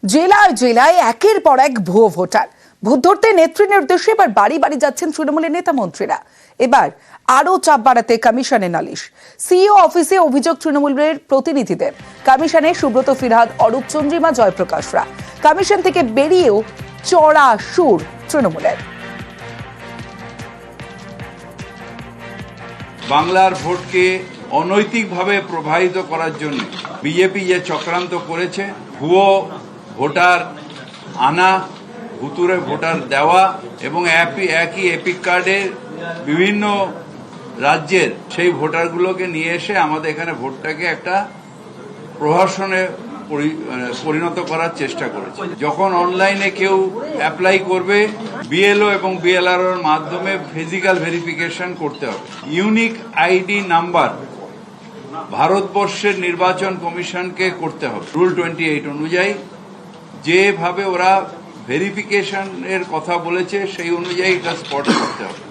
জেলায় জেলায় একের পর এক ভুয়ো ভোটার। ভোট ধরতে নেত্রী নির্দেশে এবার বাড়ি বাড়ি যাচ্ছেন তৃণমূলের নেতা মন্ত্রীরা। এবার আরো চাপ বাড়াতে কমিশনে নালিশ। সিইও অফিসে অভিযোগ তৃণমূলের প্রতিনিধিদের। কমিশনে সুব্রত ফিরহাদ, অরূপ চন্দ্রিমা, জয়প্রকাশরা। কমিশন থেকে বেরিয়েও চড়া সুর তৃণমূলের। বাংলার ভোটকে অনৈতিকভাবে প্রভাবিত করার জন্য বিজেপি যে চক্রান্ত করেছে, ভুয়ো ভোটার আনা, ভুতুরে ভোটার দেওয়া এবং একই এপিক কার্ডের বিভিন্ন রাজ্যের সেই ভোটারগুলোকে নিয়ে এসে আমাদের এখানে ভোটটাকে একটা প্রহসনে পরিণত করার চেষ্টা করেছে। যখন অনলাইনে কেউ অ্যাপ্লাই করবে, বিএলও এবং বিএলআরওর মাধ্যমে ফিজিক্যাল ভেরিফিকেশন করতে হবে। ইউনিক আইডি নাম্বার ভারতবর্ষের নির্বাচন কমিশনকে করতে হবে রুল 28 অনুযায়ী। যেভাবে ওরা ভেরিফিকেশনের কথা বলেছে সেই অনুযায়ী এটা স্পট করতে হবে।